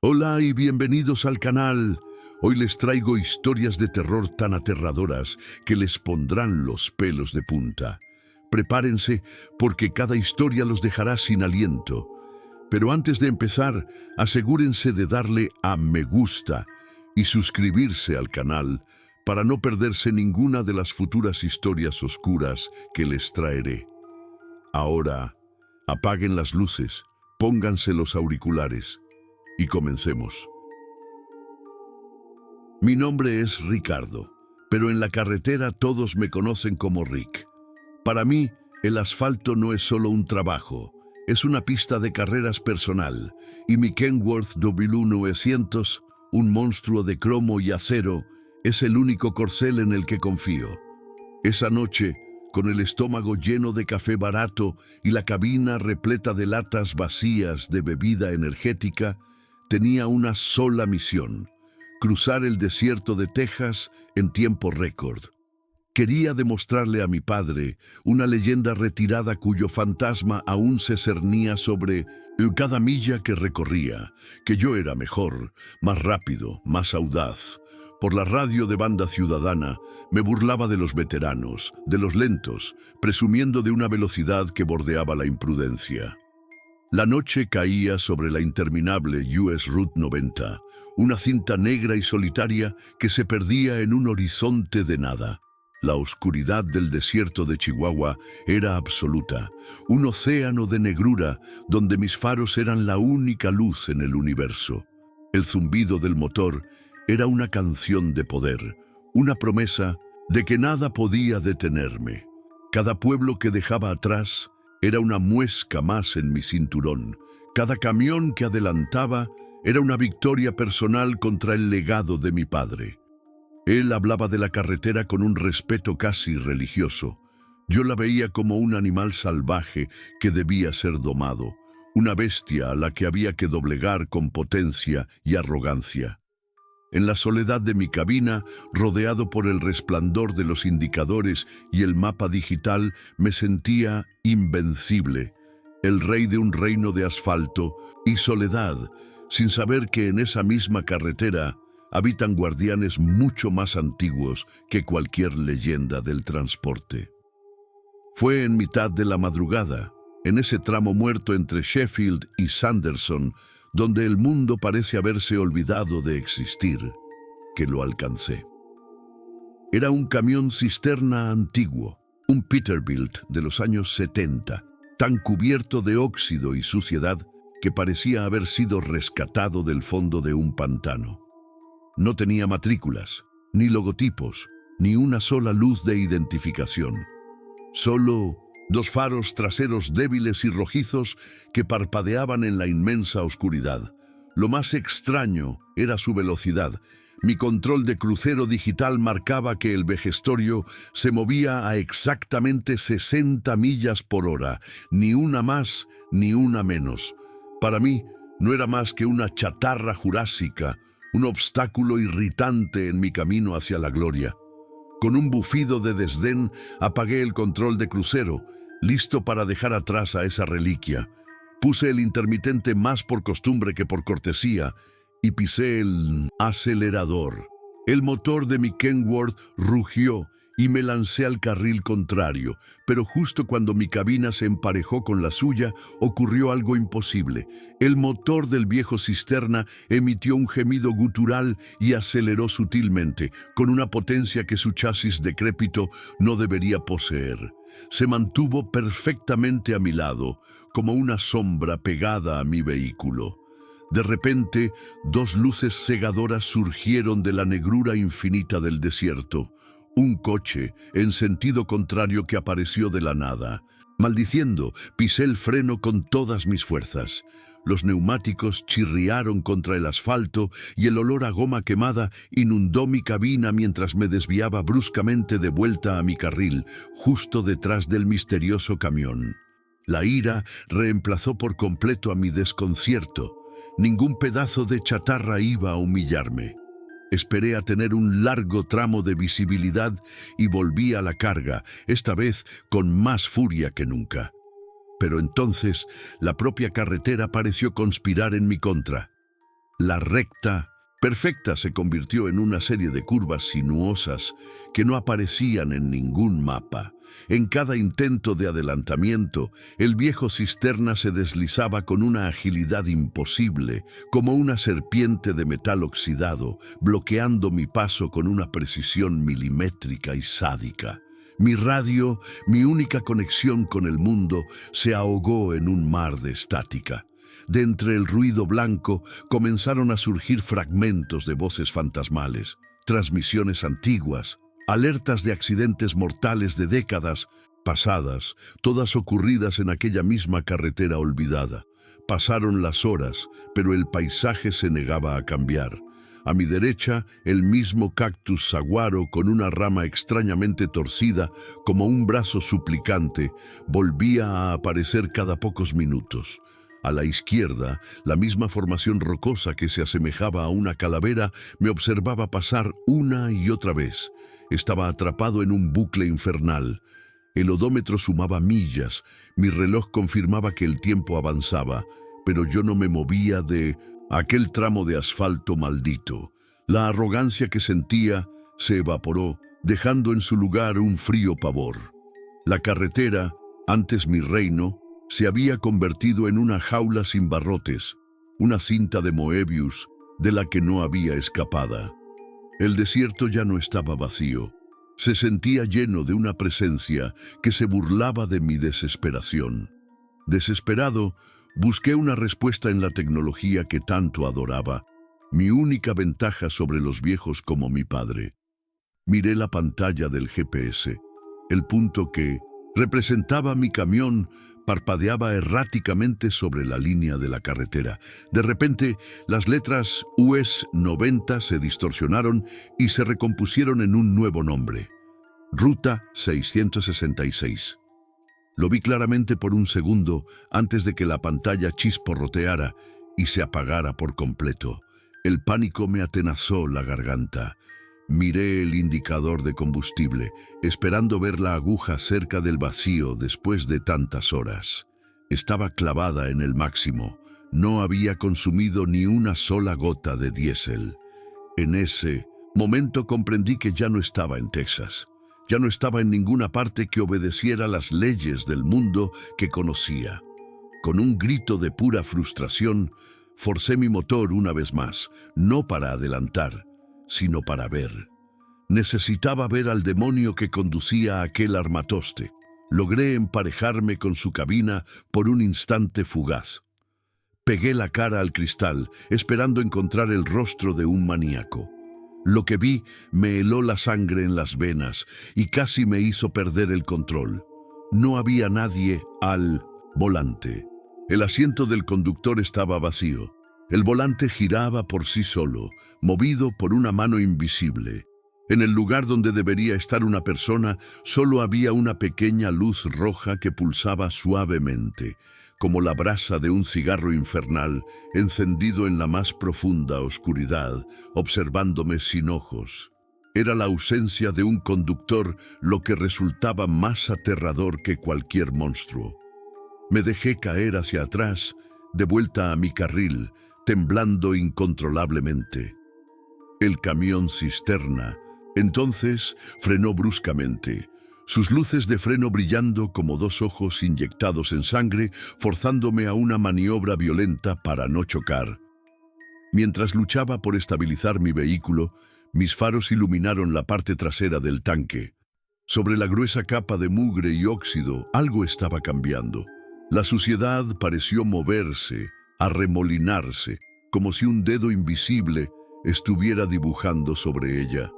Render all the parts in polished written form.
Hola y bienvenidos al canal. Hoy les traigo historias de terror tan aterradoras que les pondrán los pelos de punta. Prepárense porque cada historia los dejará sin aliento. Pero antes de empezar, asegúrense de darle a me gusta y suscribirse al canal para no perderse ninguna de las futuras historias oscuras que les traeré. Ahora, apaguen las luces, pónganse los auriculares y comencemos. Mi nombre es Ricardo, pero en la carretera todos me conocen como Rick. Para mí, el asfalto no es solo un trabajo, es una pista de carreras personal, y mi Kenworth W900, un monstruo de cromo y acero, es el único corcel en el que confío. Esa noche, con el estómago lleno de café barato y la cabina repleta de latas vacías de bebida energética, tenía una sola misión: cruzar el desierto de Texas en tiempo récord. Quería demostrarle a mi padre, una leyenda retirada cuyo fantasma aún se cernía sobre cada milla que recorría, que yo era mejor, más rápido, más audaz. Por la radio de Banda Ciudadana me burlaba de los veteranos, de los lentos, presumiendo de una velocidad que bordeaba la imprudencia. La noche caía sobre la interminable US Route 90, una cinta negra y solitaria que se perdía en un horizonte de nada. La oscuridad del desierto de Chihuahua era absoluta, un océano de negrura donde mis faros eran la única luz en el universo. El zumbido del motor era una canción de poder, una promesa de que nada podía detenerme. Cada pueblo que dejaba atrás era una muesca más en mi cinturón. Cada camión que adelantaba era una victoria personal contra el legado de mi padre. Él hablaba de la carretera con un respeto casi religioso. Yo la veía como un animal salvaje que debía ser domado, una bestia a la que había que doblegar con potencia y arrogancia. En la soledad de mi cabina, rodeado por el resplandor de los indicadores y el mapa digital, me sentía invencible, el rey de un reino de asfalto y soledad, sin saber que en esa misma carretera habitan guardianes mucho más antiguos que cualquier leyenda del transporte. Fue en mitad de la madrugada, en ese tramo muerto entre Sheffield y Sanderson, donde el mundo parece haberse olvidado de existir, que lo alcancé. Era un camión cisterna antiguo, un Peterbilt de los años 70, tan cubierto de óxido y suciedad que parecía haber sido rescatado del fondo de un pantano. No tenía matrículas, ni logotipos, ni una sola luz de identificación. Solo dos faros traseros débiles y rojizos que parpadeaban en la inmensa oscuridad. Lo más extraño era su velocidad. Mi control de crucero digital marcaba que el vejestorio se movía a exactamente 60 millas por hora, ni una más ni una menos. Para mí no era más que una chatarra jurásica, un obstáculo irritante en mi camino hacia la gloria. Con un bufido de desdén apagué el control de crucero, listo para dejar atrás a esa reliquia. Puse el intermitente más por costumbre que por cortesía y pisé el acelerador. El motor de mi Kenworth rugió y me lancé al carril contrario, pero justo cuando mi cabina se emparejó con la suya, ocurrió algo imposible. El motor del viejo cisterna emitió un gemido gutural y aceleró sutilmente, con una potencia que su chasis decrépito no debería poseer. Se mantuvo perfectamente a mi lado, como una sombra pegada a mi vehículo. De repente, dos luces cegadoras surgieron de la negrura infinita del desierto. Un coche, en sentido contrario, que apareció de la nada. Maldiciendo, pisé el freno con todas mis fuerzas. Los neumáticos chirriaron contra el asfalto y el olor a goma quemada inundó mi cabina mientras me desviaba bruscamente de vuelta a mi carril, justo detrás del misterioso camión. La ira reemplazó por completo a mi desconcierto. Ningún pedazo de chatarra iba a humillarme. Esperé a tener un largo tramo de visibilidad y volví a la carga, esta vez con más furia que nunca. Pero entonces la propia carretera pareció conspirar en mi contra. La recta perfecta se convirtió en una serie de curvas sinuosas que no aparecían en ningún mapa. En cada intento de adelantamiento, el viejo cisterna se deslizaba con una agilidad imposible, como una serpiente de metal oxidado, bloqueando mi paso con una precisión milimétrica y sádica. Mi radio, mi única conexión con el mundo, se ahogó en un mar de estática. De entre el ruido blanco comenzaron a surgir fragmentos de voces fantasmales, transmisiones antiguas, alertas de accidentes mortales de décadas pasadas, todas ocurridas en aquella misma carretera olvidada. Pasaron las horas, pero el paisaje se negaba a cambiar. A mi derecha, el mismo cactus saguaro con una rama extrañamente torcida, como un brazo suplicante, volvía a aparecer cada pocos minutos. A la izquierda, la misma formación rocosa que se asemejaba a una calavera me observaba pasar una y otra vez. Estaba atrapado en un bucle infernal. El odómetro sumaba millas, mi reloj confirmaba que el tiempo avanzaba, pero yo no me movía de aquel tramo de asfalto maldito. La arrogancia que sentía se evaporó, dejando en su lugar un frío pavor. La carretera, antes mi reino, se había convertido en una jaula sin barrotes, una cinta de Moebius de la que no había escapada. El desierto ya no estaba vacío. Se sentía lleno de una presencia que se burlaba de mi desesperación. Desesperado, busqué una respuesta en la tecnología que tanto adoraba, mi única ventaja sobre los viejos como mi padre. Miré la pantalla del GPS. El punto que representaba mi camión parpadeaba erráticamente sobre la línea de la carretera. De repente, las letras US 90 se distorsionaron y se recompusieron en un nuevo nombre: Ruta 666. Lo vi claramente por un segundo antes de que la pantalla chisporroteara y se apagara por completo. El pánico me atenazó la garganta. Miré el indicador de combustible, esperando ver la aguja cerca del vacío después de tantas horas. Estaba clavada en el máximo. No había consumido ni una sola gota de diésel. En ese momento comprendí que ya no estaba en Texas. Ya no estaba en ninguna parte que obedeciera las leyes del mundo que conocía. Con un grito de pura frustración, forcé mi motor una vez más, no para adelantar, sino para ver. Necesitaba ver al demonio que conducía aquel armatoste. Logré emparejarme con su cabina por un instante fugaz. Pegué la cara al cristal, esperando encontrar el rostro de un maníaco. Lo que vi me heló la sangre en las venas y casi me hizo perder el control. No había nadie al volante. El asiento del conductor estaba vacío. El volante giraba por sí solo, movido por una mano invisible. En el lugar donde debería estar una persona, solo había una pequeña luz roja que pulsaba suavemente, como la brasa de un cigarro infernal, encendido en la más profunda oscuridad, observándome sin ojos. Era la ausencia de un conductor lo que resultaba más aterrador que cualquier monstruo. Me dejé caer hacia atrás, de vuelta a mi carril, temblando incontrolablemente. El camión cisterna, entonces, frenó bruscamente, sus luces de freno brillando como dos ojos inyectados en sangre, forzándome a una maniobra violenta para no chocar. Mientras luchaba por estabilizar mi vehículo, mis faros iluminaron la parte trasera del tanque. Sobre la gruesa capa de mugre y óxido, algo estaba cambiando. La suciedad pareció moverse, arremolinarse, como si un dedo invisible estuviera dibujando sobre ella.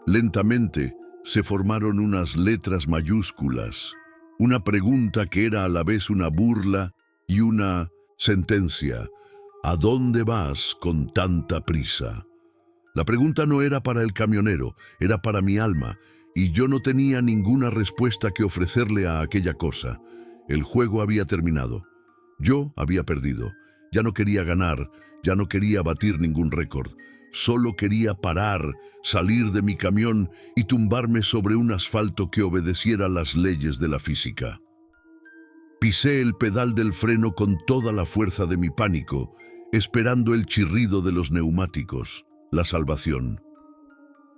Lentamente se formaron unas letras mayúsculas, una pregunta que era a la vez una burla y una sentencia. ¿A dónde vas con tanta prisa? La pregunta no era para el camionero, era para mi alma, y yo no tenía ninguna respuesta que ofrecerle a aquella cosa. El juego había terminado. Yo había perdido. Ya no quería ganar, ya no quería batir ningún récord. Solo quería parar, salir de mi camión y tumbarme sobre un asfalto que obedeciera las leyes de la física. Pisé el pedal del freno con toda la fuerza de mi pánico. esperando el chirrido de los neumáticos, la salvación.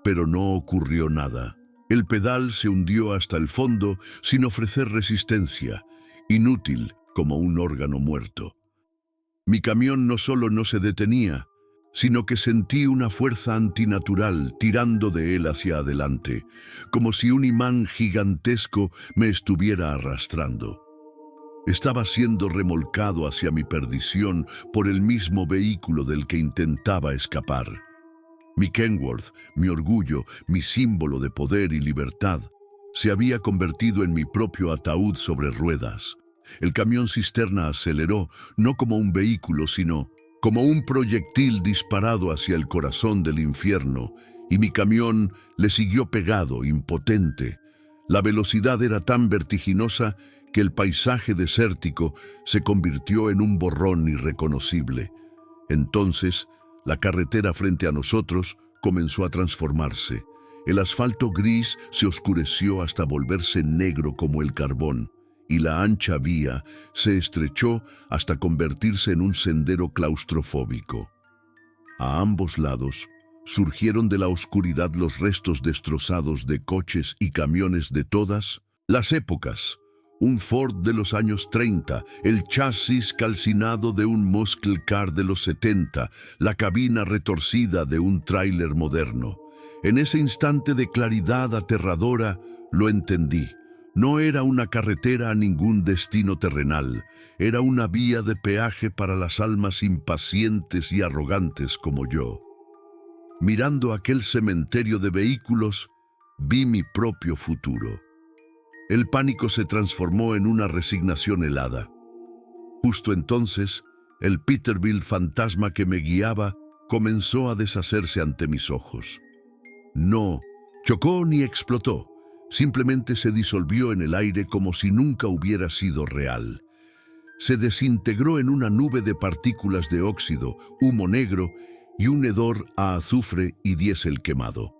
Pero no ocurrió nada. El pedal se hundió hasta el fondo sin ofrecer resistencia, inútil como un órgano muerto. Mi camión no solo no se detenía, sino que sentí una fuerza antinatural tirando de él hacia adelante, como si un imán gigantesco me estuviera arrastrando. Estaba siendo remolcado hacia mi perdición por el mismo vehículo del que intentaba escapar. Mi Kenworth, mi orgullo, mi símbolo de poder y libertad, se había convertido en mi propio ataúd sobre ruedas. El camión cisterna aceleró, no como un vehículo, sino como un proyectil disparado hacia el corazón del infierno, y mi camión le siguió pegado, impotente. La velocidad era tan vertiginosa que el paisaje desértico se convirtió en un borrón irreconocible. Entonces, la carretera frente a nosotros comenzó a transformarse. El asfalto gris se oscureció hasta volverse negro como el carbón, y la ancha vía se estrechó hasta convertirse en un sendero claustrofóbico. A ambos lados surgieron de la oscuridad los restos destrozados de coches y camiones de todas las épocas. Un Ford de los años 30, el chasis calcinado de un muscle car de los 70, la cabina retorcida de un tráiler moderno. En ese instante de claridad aterradora, lo entendí. No era una carretera a ningún destino terrenal, era una vía de peaje para las almas impacientes y arrogantes como yo. Mirando aquel cementerio de vehículos, vi mi propio futuro. El pánico se transformó en una resignación helada. Justo entonces, el Peterbilt fantasma que me guiaba comenzó a deshacerse ante mis ojos. No chocó ni explotó, simplemente se disolvió en el aire como si nunca hubiera sido real. Se desintegró en una nube de partículas de óxido, humo negro y un hedor a azufre y diésel quemado.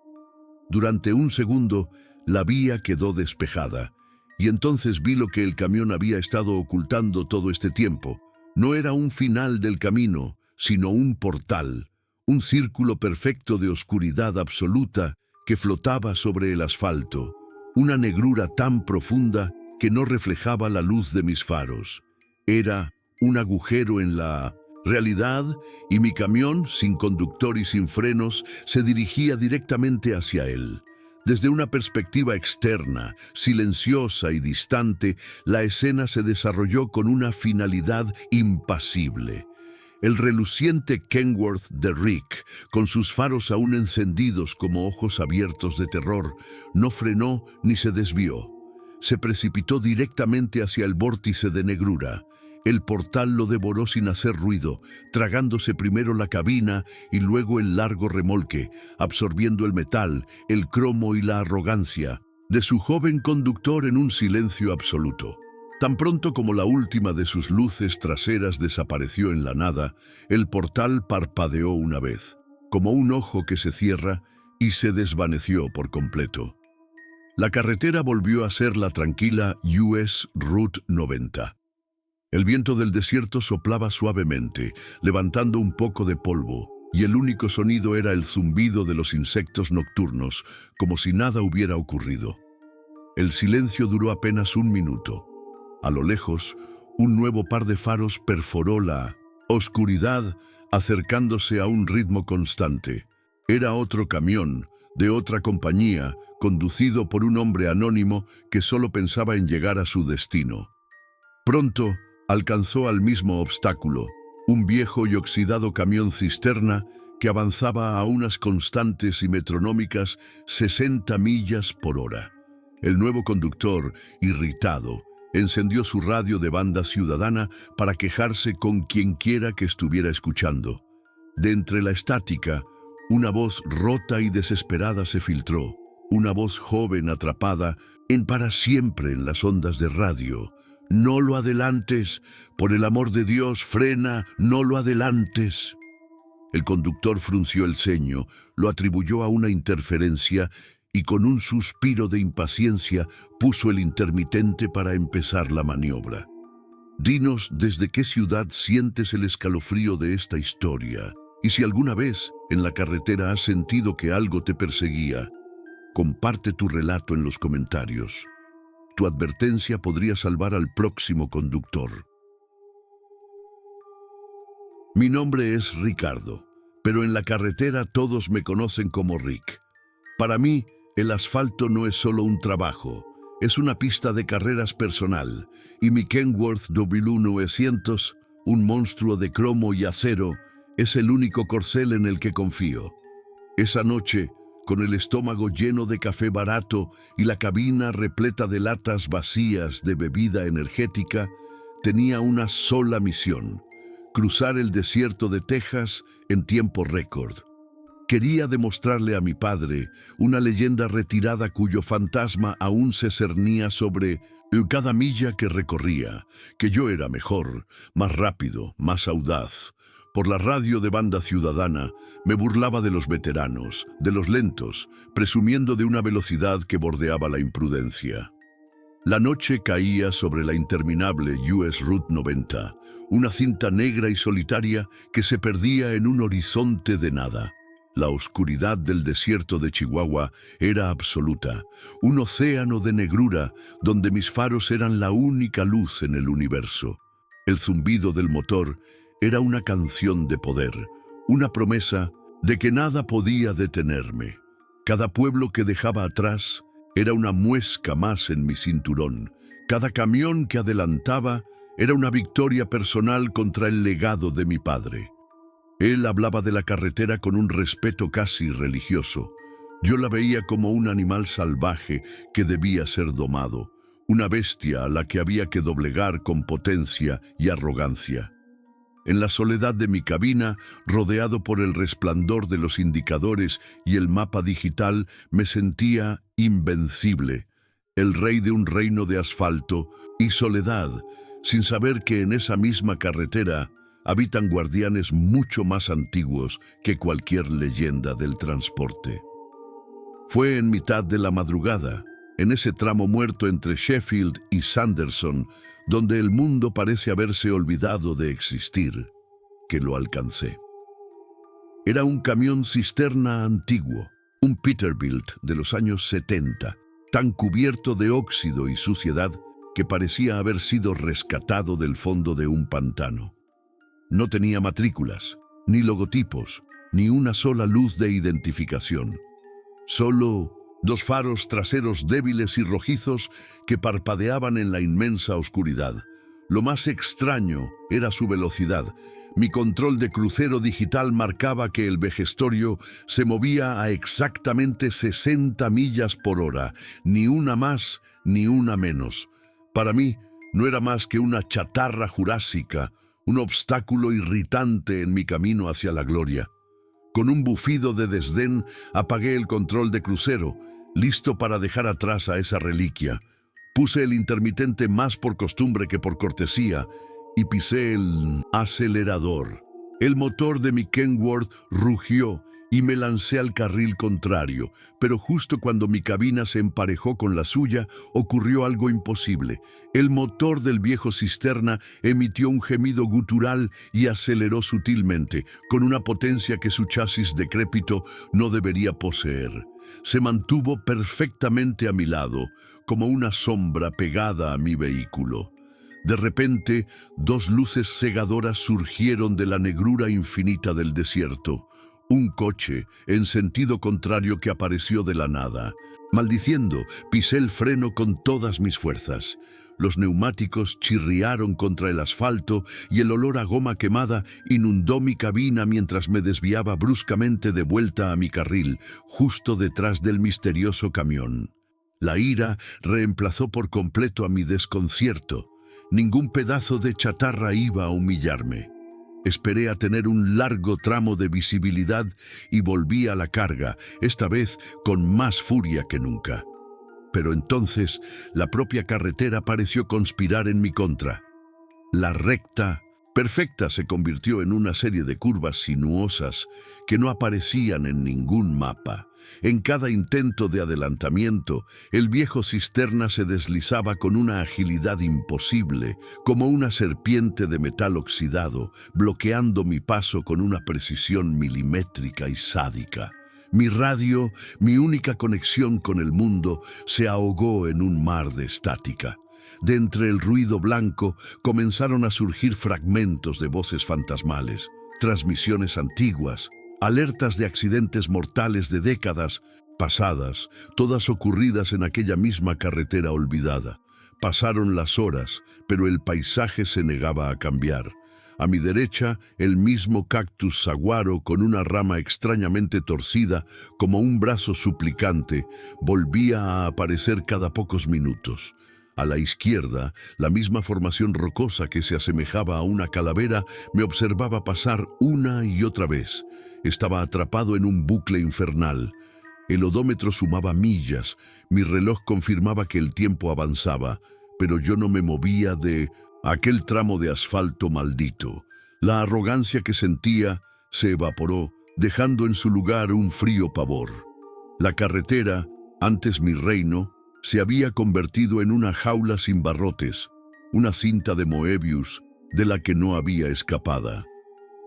Durante un segundo, la vía quedó despejada, y entonces vi lo que el camión había estado ocultando todo este tiempo. No era un final del camino, sino un portal, un círculo perfecto de oscuridad absoluta que flotaba sobre el asfalto, una negrura tan profunda que no reflejaba la luz de mis faros. Era un agujero en la realidad, y mi camión, sin conductor y sin frenos, se dirigía directamente hacia él. Desde una perspectiva externa, silenciosa y distante, la escena se desarrolló con una finalidad impasible. El reluciente Kenworth de Rick, con sus faros aún encendidos como ojos abiertos de terror, no frenó ni se desvió. Se precipitó directamente hacia el vórtice de negrura. El portal lo devoró sin hacer ruido, tragándose primero la cabina y luego el largo remolque, absorbiendo el metal, el cromo y la arrogancia de su joven conductor en un silencio absoluto. Tan pronto como la última de sus luces traseras desapareció en la nada, el portal parpadeó una vez, como un ojo que se cierra, y se desvaneció por completo. La carretera volvió a ser la tranquila US Route 90. El viento del desierto soplaba suavemente, levantando un poco de polvo, y el único sonido era el zumbido de los insectos nocturnos, como si nada hubiera ocurrido. El silencio duró apenas un minuto. A lo lejos, un nuevo par de faros perforó la oscuridad, acercándose a un ritmo constante. Era otro camión, de otra compañía, conducido por un hombre anónimo que solo pensaba en llegar a su destino. Pronto, alcanzó al mismo obstáculo, un viejo y oxidado camión cisterna que avanzaba a unas constantes y metronómicas 60 millas por hora. El nuevo conductor, irritado, encendió su radio de banda ciudadana para quejarse con quienquiera que estuviera escuchando. De entre la estática, una voz rota y desesperada se filtró, una voz joven atrapada para siempre en las ondas de radio. «No lo adelantes, por el amor de Dios, frena, no lo adelantes». El conductor frunció el ceño, lo atribuyó a una interferencia y con un suspiro de impaciencia puso el intermitente para empezar la maniobra. Dinos desde qué ciudad sientes el escalofrío de esta historia y si alguna vez en la carretera has sentido que algo te perseguía. Comparte tu relato en los comentarios. Tu advertencia podría salvar al próximo conductor. Mi nombre es Ricardo, pero en la carretera todos me conocen como Rick. Para mí, el asfalto no es solo un trabajo, es una pista de carreras personal, y mi Kenworth W900, un monstruo de cromo y acero, es el único corcel en el que confío. Esa noche, con el estómago lleno de café barato y la cabina repleta de latas vacías de bebida energética, tenía una sola misión: cruzar el desierto de Texas en tiempo récord. Quería demostrarle a mi padre, una leyenda retirada cuyo fantasma aún se cernía sobre cada milla que recorría, que yo era mejor, más rápido, más audaz. Por la radio de Banda Ciudadana me burlaba de los veteranos, de los lentos, presumiendo de una velocidad que bordeaba la imprudencia. La noche caía sobre la interminable US Route 90, una cinta negra y solitaria que se perdía en un horizonte de nada. La oscuridad del desierto de Chihuahua era absoluta, un océano de negrura donde mis faros eran la única luz en el universo. El zumbido del motor era una canción de poder, una promesa de que nada podía detenerme. Cada pueblo que dejaba atrás era una muesca más en mi cinturón. Cada camión que adelantaba era una victoria personal contra el legado de mi padre. Él hablaba de la carretera con un respeto casi religioso. Yo la veía como un animal salvaje que debía ser domado, una bestia a la que había que doblegar con potencia y arrogancia. En la soledad de mi cabina, rodeado por el resplandor de los indicadores y el mapa digital, me sentía invencible, el rey de un reino de asfalto y soledad, sin saber que en esa misma carretera habitan guardianes mucho más antiguos que cualquier leyenda del transporte. Fue en mitad de la madrugada, en ese tramo muerto entre Sheffield y Sanderson, donde el mundo parece haberse olvidado de existir, que lo alcancé. Era un camión cisterna antiguo, un Peterbilt de los años 70, tan cubierto de óxido y suciedad que parecía haber sido rescatado del fondo de un pantano. No tenía matrículas, ni logotipos, ni una sola luz de identificación. Solo dos faros traseros débiles y rojizos que parpadeaban en la inmensa oscuridad. Lo más extraño era su velocidad. Mi control de crucero digital marcaba que el vejestorio se movía a exactamente 60 millas por hora, ni una más ni una menos. Para mí no era más que una chatarra jurásica, un obstáculo irritante en mi camino hacia la gloria. Con un bufido de desdén apagué el control de crucero, listo para dejar atrás a esa reliquia. Puse el intermitente más por costumbre que por cortesía y pisé el acelerador. El motor de mi Kenworth rugió y me lancé al carril contrario, pero justo cuando mi cabina se emparejó con la suya, ocurrió algo imposible. El motor del viejo cisterna emitió un gemido gutural y aceleró sutilmente, con una potencia que su chasis decrépito no debería poseer. Se mantuvo perfectamente a mi lado, como una sombra pegada a mi vehículo. De repente, dos luces cegadoras surgieron de la negrura infinita del desierto. Un coche, en sentido contrario, que apareció de la nada. Maldiciendo, pisé el freno con todas mis fuerzas. Los neumáticos chirriaron contra el asfalto y el olor a goma quemada inundó mi cabina mientras me desviaba bruscamente de vuelta a mi carril, justo detrás del misterioso camión. La ira reemplazó por completo a mi desconcierto. Ningún pedazo de chatarra iba a humillarme. Esperé a tener un largo tramo de visibilidad y volví a la carga, esta vez con más furia que nunca. Pero entonces la propia carretera pareció conspirar en mi contra. La recta perfecta se convirtió en una serie de curvas sinuosas que no aparecían en ningún mapa. En cada intento de adelantamiento, el viejo cisterna se deslizaba con una agilidad imposible, como una serpiente de metal oxidado, bloqueando mi paso con una precisión milimétrica y sádica. Mi radio, mi única conexión con el mundo, se ahogó en un mar de estática. De entre el ruido blanco comenzaron a surgir fragmentos de voces fantasmales, transmisiones antiguas, alertas de accidentes mortales de décadas pasadas, todas ocurridas en aquella misma carretera olvidada. Pasaron las horas, pero el paisaje se negaba a cambiar. A mi derecha, el mismo cactus saguaro con una rama extrañamente torcida, como un brazo suplicante, volvía a aparecer cada pocos minutos. A la izquierda, la misma formación rocosa que se asemejaba a una calavera me observaba pasar una y otra vez. Estaba atrapado en un bucle infernal. El odómetro sumaba millas, mi reloj confirmaba que el tiempo avanzaba, pero yo no me movía de aquel tramo de asfalto maldito. La arrogancia que sentía se evaporó, dejando en su lugar un frío pavor. La carretera, antes mi reino, se había convertido en una jaula sin barrotes, una cinta de Moebius de la que no había escapada.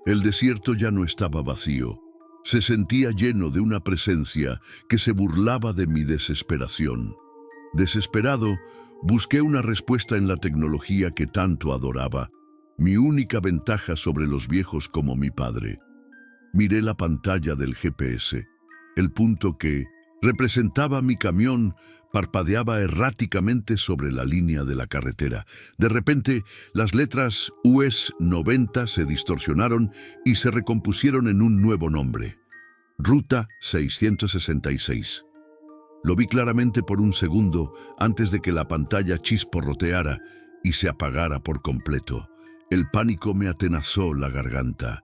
El desierto ya no estaba vacío. Se sentía lleno de una presencia que se burlaba de mi desesperación. Desesperado, busqué una respuesta en la tecnología que tanto adoraba, mi única ventaja sobre los viejos como mi padre. Miré la pantalla del GPS. El punto que representaba mi camión parpadeaba erráticamente sobre la línea de la carretera. De repente, las letras US 90 se distorsionaron y se recompusieron en un nuevo nombre: Ruta 666. Lo vi claramente por un segundo antes de que la pantalla chisporroteara y se apagara por completo. El pánico me atenazó la garganta.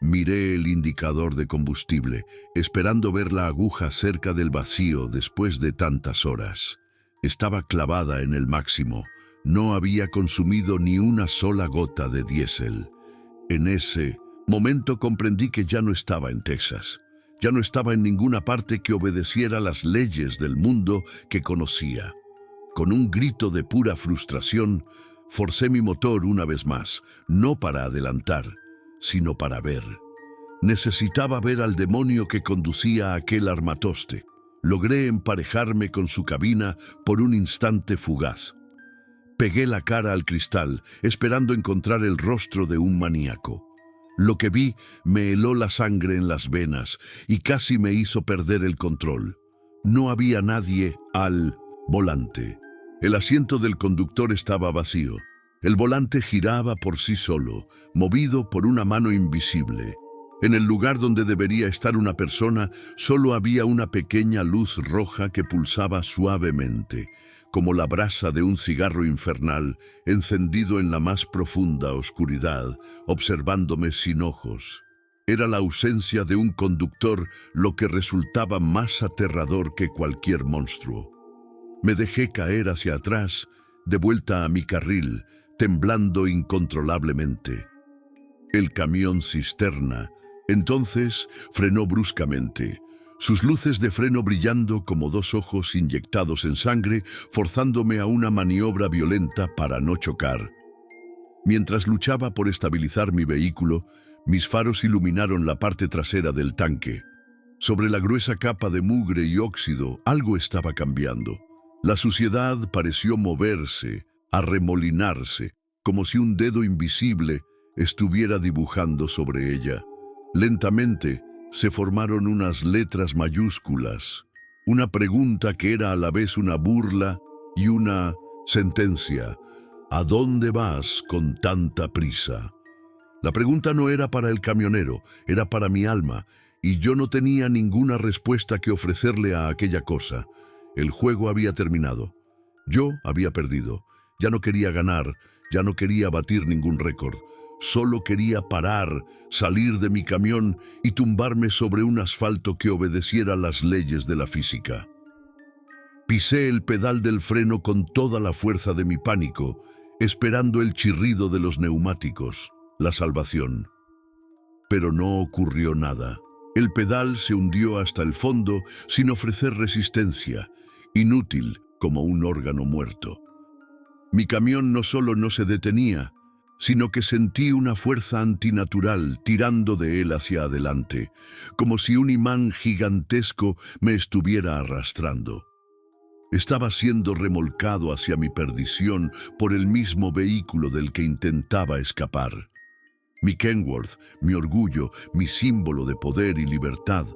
Miré el indicador de combustible, esperando ver la aguja cerca del vacío después de tantas horas. Estaba clavada en el máximo. No había consumido ni una sola gota de diésel. En ese momento comprendí que ya no estaba en Texas. Ya no estaba en ninguna parte que obedeciera las leyes del mundo que conocía. Con un grito de pura frustración, forcé mi motor una vez más, no para adelantar, sino para ver. Necesitaba ver al demonio que conducía aquel armatoste. Logré emparejarme con su cabina por un instante fugaz. Pegué la cara al cristal, esperando encontrar el rostro de un maníaco. Lo que vi me heló la sangre en las venas y casi me hizo perder el control. No había nadie al volante. El asiento del conductor estaba vacío. El volante giraba por sí solo, movido por una mano invisible. En el lugar donde debería estar una persona, solo había una pequeña luz roja que pulsaba suavemente, como la brasa de un cigarro infernal encendido en la más profunda oscuridad, observándome sin ojos. Era la ausencia de un conductor lo que resultaba más aterrador que cualquier monstruo. Me dejé caer hacia atrás, de vuelta a mi carril, temblando incontrolablemente. El camión cisterna entonces frenó bruscamente, sus luces de freno brillando como dos ojos inyectados en sangre, forzándome a una maniobra violenta para no chocar. Mientras luchaba por estabilizar mi vehículo, mis faros iluminaron la parte trasera del tanque. Sobre la gruesa capa de mugre y óxido, algo estaba cambiando. La suciedad pareció moverse, arremolinarse, como si un dedo invisible estuviera dibujando sobre ella. Lentamente se formaron unas letras mayúsculas, una pregunta que era a la vez una burla y una sentencia. ¿A dónde vas con tanta prisa? La pregunta no era para el camionero, era para mi alma, y yo no tenía ninguna respuesta que ofrecerle a aquella cosa. El juego había terminado. Yo había perdido. Ya no quería ganar, ya no quería batir ningún récord. Solo quería parar, salir de mi camión y tumbarme sobre un asfalto que obedeciera las leyes de la física. Pisé el pedal del freno con toda la fuerza de mi pánico, esperando el chirrido de los neumáticos, la salvación. Pero no ocurrió nada. El pedal se hundió hasta el fondo sin ofrecer resistencia, inútil como un órgano muerto. Mi camión no solo no se detenía, sino que sentí una fuerza antinatural tirando de él hacia adelante, como si un imán gigantesco me estuviera arrastrando. Estaba siendo remolcado hacia mi perdición por el mismo vehículo del que intentaba escapar. Mi Kenworth, mi orgullo, mi símbolo de poder y libertad,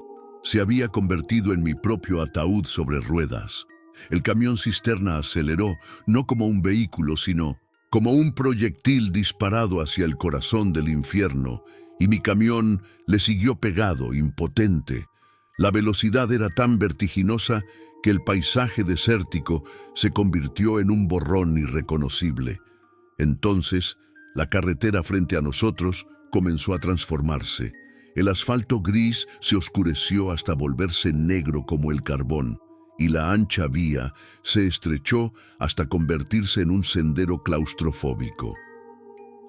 se había convertido en mi propio ataúd sobre ruedas. El camión cisterna aceleró, no como un vehículo, sino como un proyectil disparado hacia el corazón del infierno, y mi camión le siguió pegado, impotente. La velocidad era tan vertiginosa que el paisaje desértico se convirtió en un borrón irreconocible. Entonces, la carretera frente a nosotros comenzó a transformarse. El asfalto gris se oscureció hasta volverse negro como el carbón, y la ancha vía se estrechó hasta convertirse en un sendero claustrofóbico.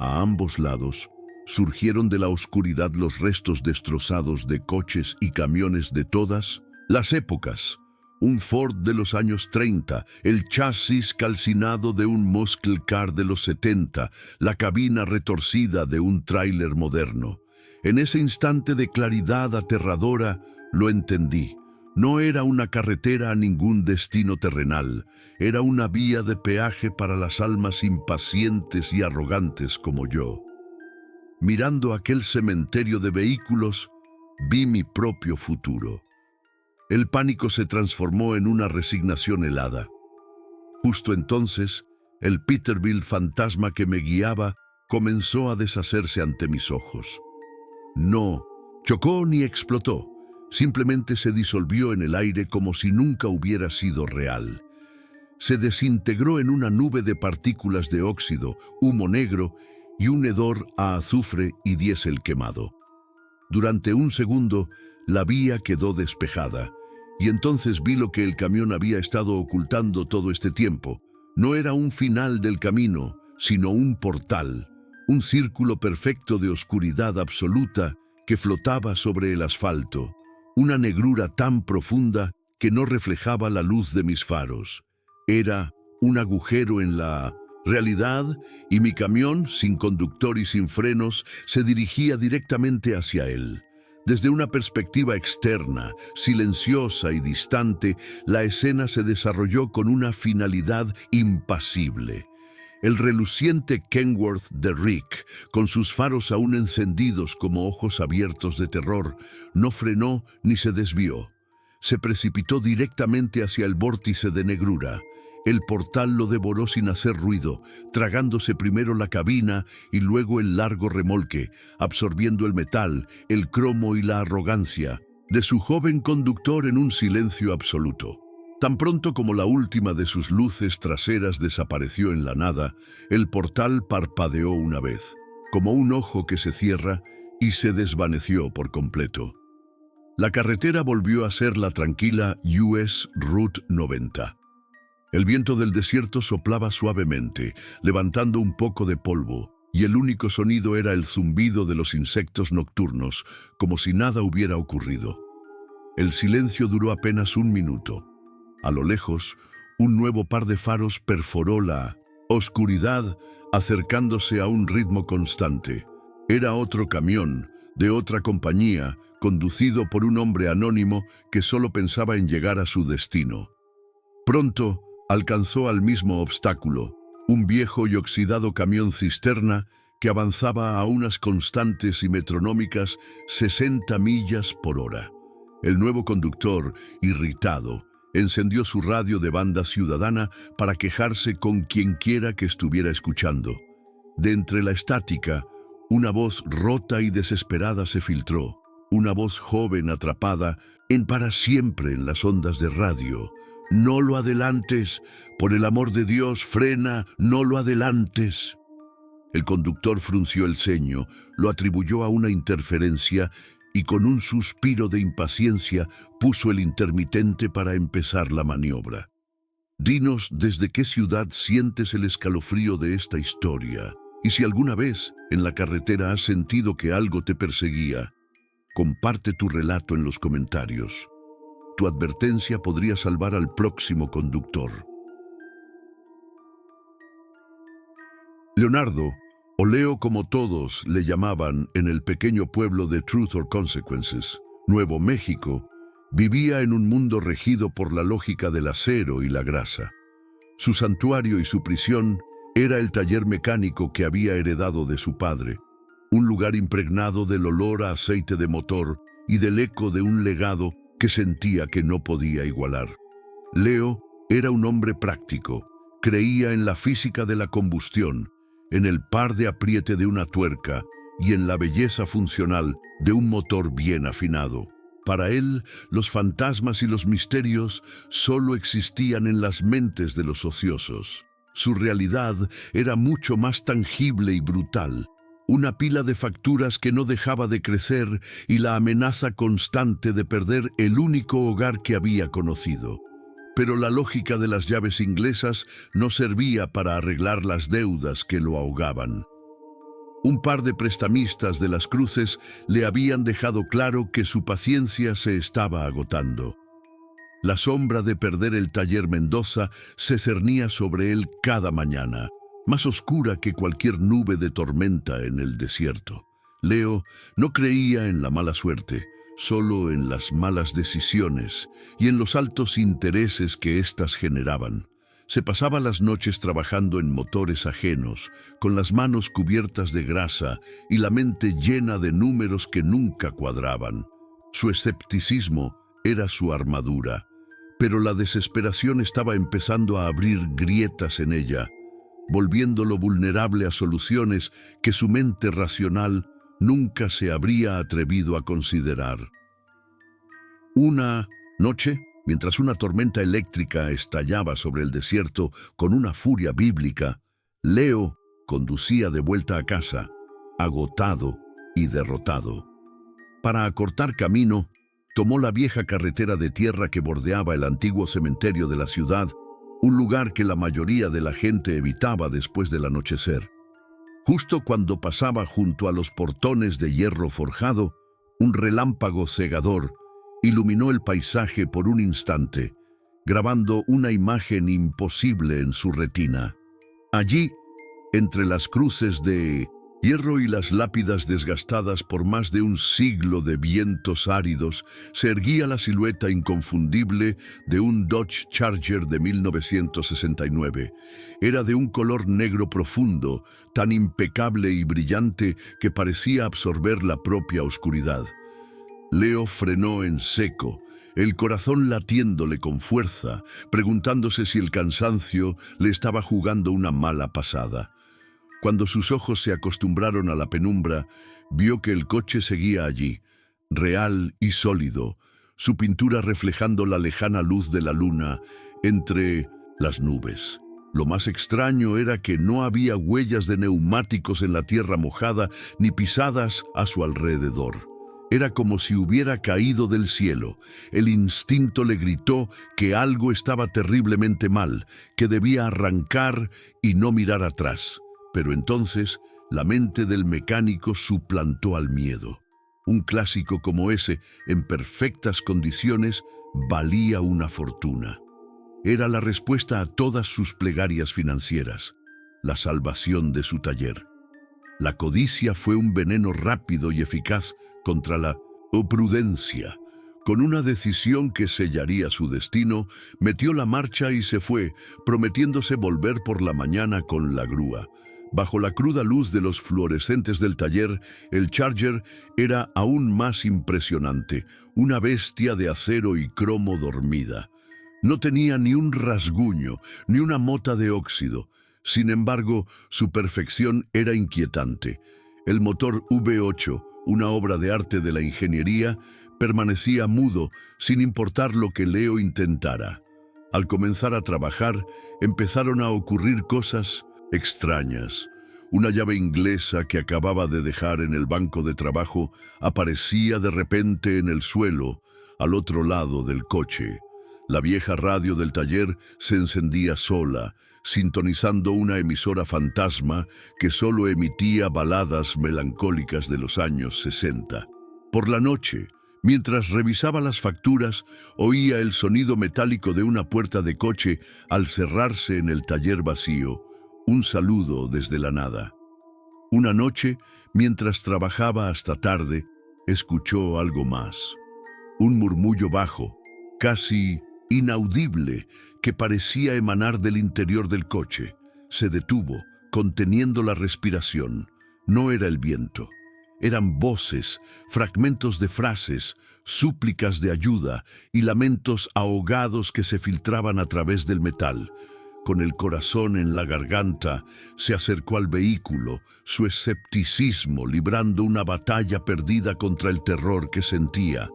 A ambos lados surgieron de la oscuridad los restos destrozados de coches y camiones de todas las épocas. Un Ford de los años 30, el chasis calcinado de un muscle car de los 70, la cabina retorcida de un tráiler moderno. En ese instante de claridad aterradora, lo entendí. No era una carretera a ningún destino terrenal, era una vía de peaje para las almas impacientes y arrogantes como yo. Mirando aquel cementerio de vehículos, vi mi propio futuro. El pánico se transformó en una resignación helada. Justo entonces, el Peterbilt fantasma que me guiaba comenzó a deshacerse ante mis ojos. No chocó ni explotó, simplemente se disolvió en el aire como si nunca hubiera sido real. Se desintegró en una nube de partículas de óxido, humo negro y un hedor a azufre y diésel quemado. Durante un segundo, la vía quedó despejada, y entonces vi lo que el camión había estado ocultando todo este tiempo. No era un final del camino, sino un portal, un círculo perfecto de oscuridad absoluta que flotaba sobre el asfalto, una negrura tan profunda que no reflejaba la luz de mis faros. Era un agujero en la realidad, y mi camión, sin conductor y sin frenos, se dirigía directamente hacia él. Desde una perspectiva externa, silenciosa y distante, la escena se desarrolló con una finalidad impasible. El reluciente Kenworth de Rick, con sus faros aún encendidos como ojos abiertos de terror, no frenó ni se desvió. Se precipitó directamente hacia el vórtice de negrura. El portal lo devoró sin hacer ruido, tragándose primero la cabina y luego el largo remolque, absorbiendo el metal, el cromo y la arrogancia de su joven conductor en un silencio absoluto. Tan pronto como la última de sus luces traseras desapareció en la nada, el portal parpadeó una vez, como un ojo que se cierra, y se desvaneció por completo. La carretera volvió a ser la tranquila US Route 90. El viento del desierto soplaba suavemente, levantando un poco de polvo, y el único sonido era el zumbido de los insectos nocturnos, como si nada hubiera ocurrido. El silencio duró apenas un minuto. A lo lejos, un nuevo par de faros perforó la oscuridad, acercándose a un ritmo constante. Era otro camión, de otra compañía, conducido por un hombre anónimo que solo pensaba en llegar a su destino. Pronto, alcanzó al mismo obstáculo, un viejo y oxidado camión cisterna que avanzaba a unas constantes y metronómicas 60 millas por hora. El nuevo conductor, irritado, encendió su radio de banda ciudadana para quejarse con quienquiera que estuviera escuchando. De entre la estática, una voz rota y desesperada se filtró, una voz joven atrapada para siempre en las ondas de radio. «No lo adelantes, por el amor de Dios, frena, no lo adelantes». El conductor frunció el ceño, lo atribuyó a una interferencia y con un suspiro de impaciencia puso el intermitente para empezar la maniobra. Dinos desde qué ciudad sientes el escalofrío de esta historia, y si alguna vez en la carretera has sentido que algo te perseguía. Comparte tu relato en los comentarios. Tu advertencia podría salvar al próximo conductor. Leonardo, o Leo como todos le llamaban en el pequeño pueblo de Truth or Consequences, Nuevo México, vivía en un mundo regido por la lógica del acero y la grasa. Su santuario y su prisión era el taller mecánico que había heredado de su padre, un lugar impregnado del olor a aceite de motor y del eco de un legado que sentía que no podía igualar. Leo era un hombre práctico, creía en la física de la combustión, en el par de apriete de una tuerca y en la belleza funcional de un motor bien afinado. Para él, los fantasmas y los misterios solo existían en las mentes de los ociosos. Su realidad era mucho más tangible y brutal, una pila de facturas que no dejaba de crecer y la amenaza constante de perder el único hogar que había conocido. Pero la lógica de las llaves inglesas no servía para arreglar las deudas que lo ahogaban. Un par de prestamistas de las Cruces le habían dejado claro que su paciencia se estaba agotando. La sombra de perder el taller Mendoza se cernía sobre él cada mañana, más oscura que cualquier nube de tormenta en el desierto. Leo no creía en la mala suerte, solo en las malas decisiones y en los altos intereses que éstas generaban. Se pasaba las noches trabajando en motores ajenos, con las manos cubiertas de grasa y la mente llena de números que nunca cuadraban. Su escepticismo era su armadura, pero la desesperación estaba empezando a abrir grietas en ella, volviéndolo vulnerable a soluciones que su mente racional nunca se habría atrevido a considerar. Una noche, mientras una tormenta eléctrica estallaba sobre el desierto con una furia bíblica, Leo conducía de vuelta a casa, agotado y derrotado. Para acortar camino, tomó la vieja carretera de tierra que bordeaba el antiguo cementerio de la ciudad, un lugar que la mayoría de la gente evitaba después del anochecer. Justo cuando pasaba junto a los portones de hierro forjado, un relámpago cegador iluminó el paisaje por un instante, grabando una imagen imposible en su retina. Allí, entre las cruces de hierro y las lápidas desgastadas por más de un siglo de vientos áridos, se erguía la silueta inconfundible de un Dodge Charger de 1969. Era de un color negro profundo, tan impecable y brillante que parecía absorber la propia oscuridad. Leo frenó en seco, el corazón latiéndole con fuerza, preguntándose si el cansancio le estaba jugando una mala pasada. Cuando sus ojos se acostumbraron a la penumbra, vio que el coche seguía allí, real y sólido, su pintura reflejando la lejana luz de la luna entre las nubes. Lo más extraño era que no había huellas de neumáticos en la tierra mojada ni pisadas a su alrededor. Era como si hubiera caído del cielo. El instinto le gritó que algo estaba terriblemente mal, que debía arrancar y no mirar atrás. Pero entonces la mente del mecánico suplantó al miedo. Un clásico como ese, en perfectas condiciones, valía una fortuna. Era la respuesta a todas sus plegarias financieras, la salvación de su taller. La codicia fue un veneno rápido y eficaz contra la prudencia. Con una decisión que sellaría su destino, metió la marcha y se fue, prometiéndose volver por la mañana con la grúa. Bajo la cruda luz de los fluorescentes del taller, el Charger era aún más impresionante, una bestia de acero y cromo dormida. No tenía ni un rasguño, ni una mota de óxido. Sin embargo, su perfección era inquietante. El motor V8, una obra de arte de la ingeniería, permanecía mudo, sin importar lo que Leo intentara. Al comenzar a trabajar, empezaron a ocurrir cosas extrañas. Una llave inglesa que acababa de dejar en el banco de trabajo aparecía de repente en el suelo, al otro lado del coche. La vieja radio del taller se encendía sola, sintonizando una emisora fantasma que solo emitía baladas melancólicas de los años 60. Por la noche, mientras revisaba las facturas, oía el sonido metálico de una puerta de coche al cerrarse en el taller vacío, un saludo desde la nada. Una noche, mientras trabajaba hasta tarde, escuchó algo más. Un murmullo bajo, casi inaudible, que parecía emanar del interior del coche. Se detuvo, conteniendo la respiración. No era el viento. Eran voces, fragmentos de frases, súplicas de ayuda y lamentos ahogados que se filtraban a través del metal. Con el corazón en la garganta, se acercó al vehículo, su escepticismo librando una batalla perdida contra el terror que sentía.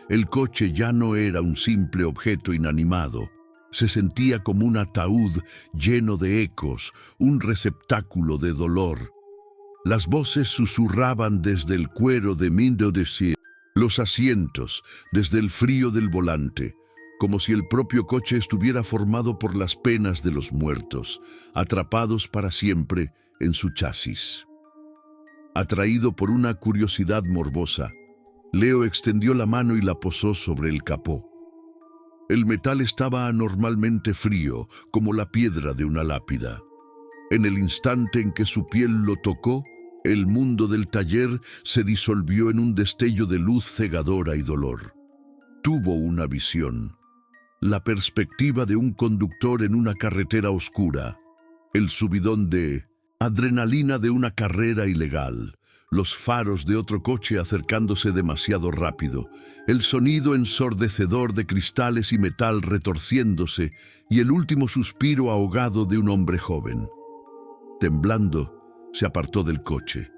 El coche ya no era un simple objeto inanimado. Se sentía como un ataúd lleno de ecos, un receptáculo de dolor. Las voces susurraban desde el cuero de Mindo de Cire, los asientos, desde el frío del volante, como si el propio coche estuviera formado por las penas de los muertos, atrapados para siempre en su chasis. Atraído por una curiosidad morbosa, Leo extendió la mano y la posó sobre el capó. El metal estaba anormalmente frío, como la piedra de una lápida. En el instante en que su piel lo tocó, el mundo del taller se disolvió en un destello de luz cegadora y dolor. Tuvo una visión. La perspectiva de un conductor en una carretera oscura. El subidón de adrenalina de una carrera ilegal. Los faros de otro coche acercándose demasiado rápido. El sonido ensordecedor de cristales y metal retorciéndose y el último suspiro ahogado de un hombre joven. Temblando, se apartó del coche.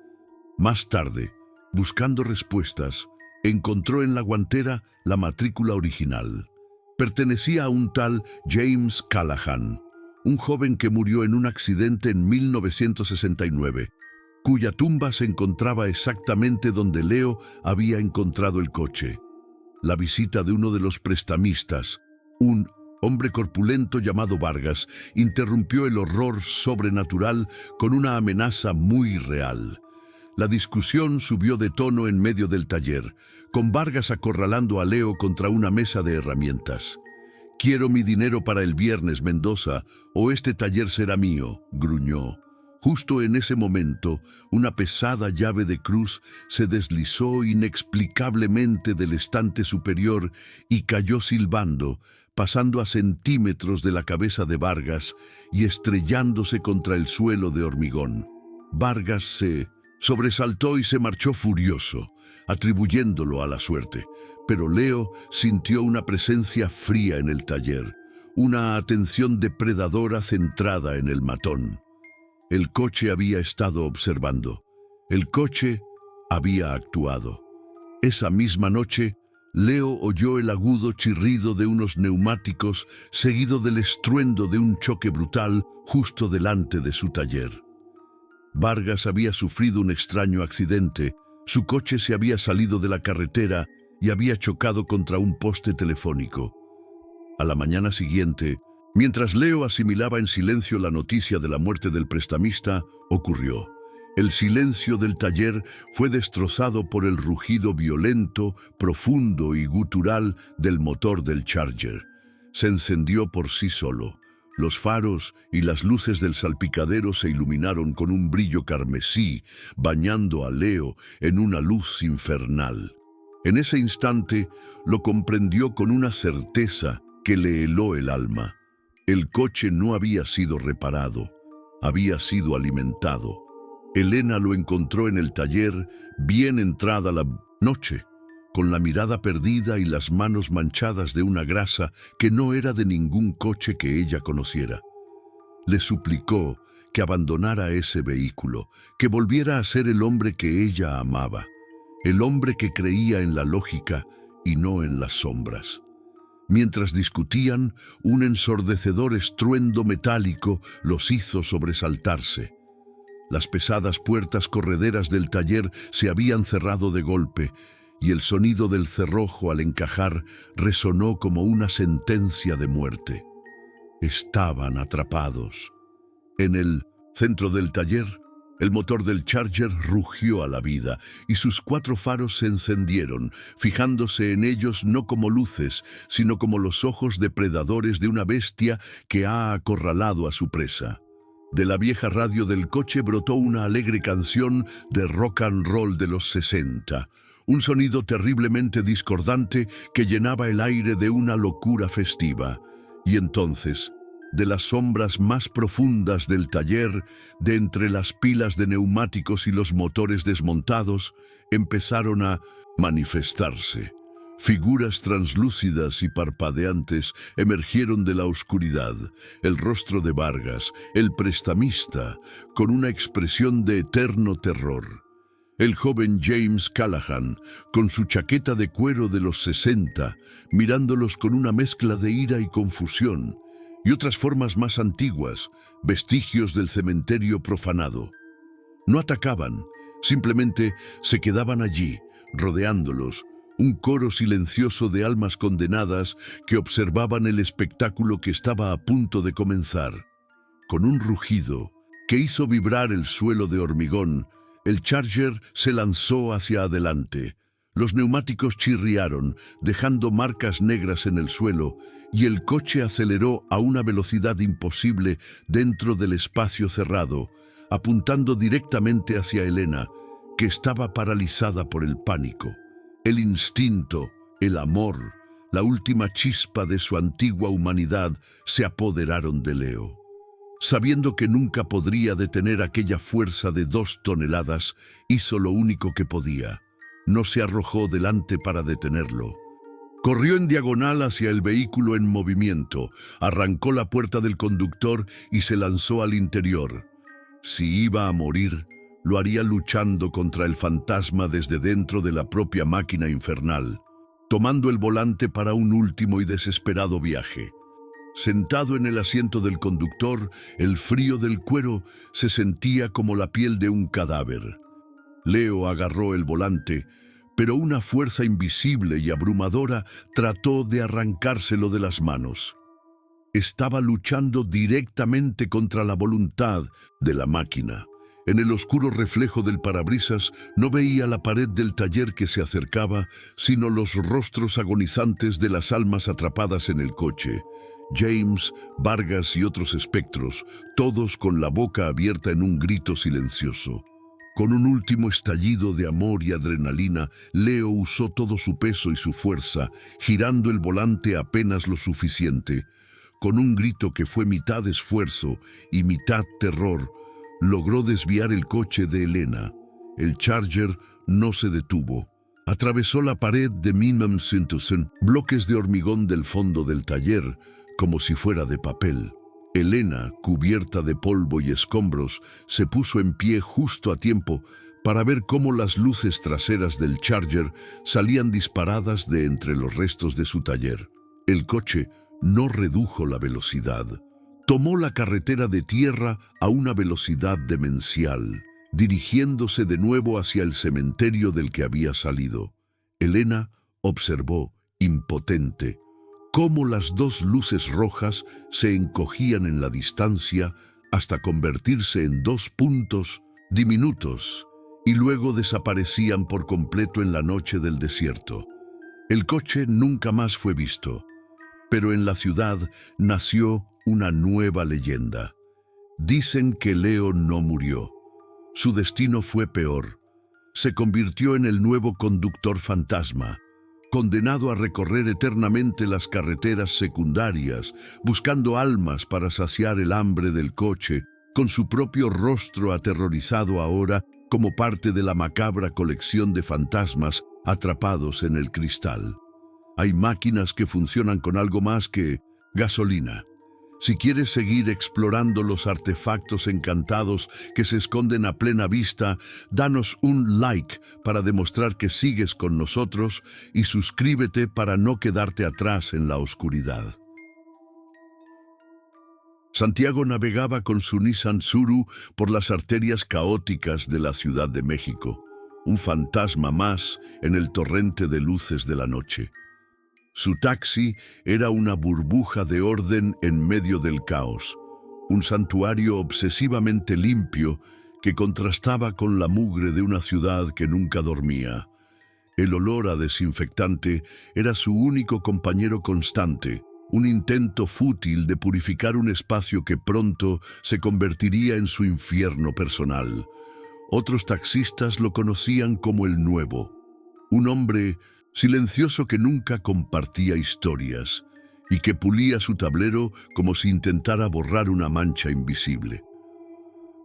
Más tarde, buscando respuestas, encontró en la guantera la matrícula original. Pertenecía a un tal James Callahan, un joven que murió en un accidente en 1969, cuya tumba se encontraba exactamente donde Leo había encontrado el coche. La visita de uno de los prestamistas, un hombre corpulento llamado Vargas, interrumpió el horror sobrenatural con una amenaza muy real. La discusión subió de tono en medio del taller, con Vargas acorralando a Leo contra una mesa de herramientas. «Quiero mi dinero para el viernes, Mendoza, o este taller será mío», gruñó. Justo en ese momento, una pesada llave de cruz se deslizó inexplicablemente del estante superior y cayó silbando, pasando a centímetros de la cabeza de Vargas y estrellándose contra el suelo de hormigón. Vargas se sobresaltó y se marchó furioso, atribuyéndolo a la suerte. Pero Leo sintió una presencia fría en el taller, una atención depredadora centrada en el matón. El coche había estado observando. El coche había actuado. Esa misma noche, Leo oyó el agudo chirrido de unos neumáticos seguido del estruendo de un choque brutal justo delante de su taller. Vargas había sufrido un extraño accidente. Su coche se había salido de la carretera y había chocado contra un poste telefónico. A la mañana siguiente, mientras Leo asimilaba en silencio la noticia de la muerte del prestamista, ocurrió. El silencio del taller fue destrozado por el rugido violento, profundo y gutural del motor del Charger. Se encendió por sí solo. Los faros y las luces del salpicadero se iluminaron con un brillo carmesí, bañando a Leo en una luz infernal. En ese instante lo comprendió con una certeza que le heló el alma. El coche no había sido reparado, había sido alimentado. Elena lo encontró en el taller, bien entrada la noche, con la mirada perdida y las manos manchadas de una grasa que no era de ningún coche que ella conociera. Le suplicó que abandonara ese vehículo, que volviera a ser el hombre que ella amaba, el hombre que creía en la lógica y no en las sombras. Mientras discutían, un ensordecedor estruendo metálico los hizo sobresaltarse. Las pesadas puertas correderas del taller se habían cerrado de golpe, y el sonido del cerrojo al encajar resonó como una sentencia de muerte. Estaban atrapados. En el centro del taller, El motor del Charger rugió a la vida y sus 4 faros se encendieron, fijándose en ellos no como luces, sino como los ojos depredadores de una bestia que ha acorralado a su presa. De la vieja radio del coche brotó una alegre canción de rock and roll de los 60, un sonido terriblemente discordante que llenaba el aire de una locura festiva. Y entonces, de las sombras más profundas del taller, de entre las pilas de neumáticos y los motores desmontados, empezaron a manifestarse. Figuras translúcidas y parpadeantes emergieron de la oscuridad. El rostro de Vargas, el prestamista, con una expresión de eterno terror. El joven James Callahan, con su chaqueta de cuero de los 60, mirándolos con una mezcla de ira y confusión, y otras formas más antiguas, vestigios del cementerio profanado. No atacaban, simplemente se quedaban allí, rodeándolos, un coro silencioso de almas condenadas que observaban el espectáculo que estaba a punto de comenzar. Con un rugido que hizo vibrar el suelo de hormigón, el Charger se lanzó hacia adelante. Los neumáticos chirriaron, dejando marcas negras en el suelo, y el coche aceleró a una velocidad imposible dentro del espacio cerrado, apuntando directamente hacia Elena, que estaba paralizada por el pánico. El instinto, el amor, la última chispa de su antigua humanidad se apoderaron de Leo. Sabiendo que nunca podría detener aquella fuerza de 2 toneladas, hizo lo único que podía. No se arrojó delante para detenerlo. Corrió en diagonal hacia el vehículo en movimiento, arrancó la puerta del conductor y se lanzó al interior. Si iba a morir, lo haría luchando contra el fantasma desde dentro de la propia máquina infernal, tomando el volante para un último y desesperado viaje. Sentado en el asiento del conductor, el frío del cuero se sentía como la piel de un cadáver. Leo agarró el volante, pero una fuerza invisible y abrumadora trató de arrancárselo de las manos. Estaba luchando directamente contra la voluntad de la máquina. En el oscuro reflejo del parabrisas no veía la pared del taller que se acercaba, sino los rostros agonizantes de las almas atrapadas en el coche. James, Vargas y otros espectros, todos con la boca abierta en un grito silencioso. Con un último estallido de amor y adrenalina, Leo usó todo su peso y su fuerza, girando el volante apenas lo suficiente. Con un grito que fue mitad esfuerzo y mitad terror, logró desviar el coche de Elena. El Charger no se detuvo. Atravesó la pared de Minimum Sintusen, bloques de hormigón del fondo del taller, como si fuera de papel. Elena, cubierta de polvo y escombros, se puso en pie justo a tiempo para ver cómo las luces traseras del Charger salían disparadas de entre los restos de su taller. El coche no redujo la velocidad. Tomó la carretera de tierra a una velocidad demencial, dirigiéndose de nuevo hacia el cementerio del que había salido. Elena observó, impotente, cómo las 2 luces rojas se encogían en la distancia hasta convertirse en 2 puntos diminutos y luego desaparecían por completo en la noche del desierto. El coche nunca más fue visto, pero en la ciudad nació una nueva leyenda. Dicen que Leo no murió. Su destino fue peor. Se convirtió en el nuevo conductor fantasma, condenado a recorrer eternamente las carreteras secundarias, buscando almas para saciar el hambre del coche, con su propio rostro aterrorizado ahora como parte de la macabra colección de fantasmas atrapados en el cristal. Hay máquinas que funcionan con algo más que gasolina. Si quieres seguir explorando los artefactos encantados que se esconden a plena vista, danos un like para demostrar que sigues con nosotros y suscríbete para no quedarte atrás en la oscuridad. Santiago navegaba con su Nissan Tsuru por las arterias caóticas de la Ciudad de México, un fantasma más en el torrente de luces de la noche. Su taxi era una burbuja de orden en medio del caos, un santuario obsesivamente limpio que contrastaba con la mugre de una ciudad que nunca dormía. El olor a desinfectante era su único compañero constante, un intento fútil de purificar un espacio que pronto se convertiría en su infierno personal. Otros taxistas lo conocían como el Nuevo, un hombre silencioso que nunca compartía historias y que pulía su tablero como si intentara borrar una mancha invisible.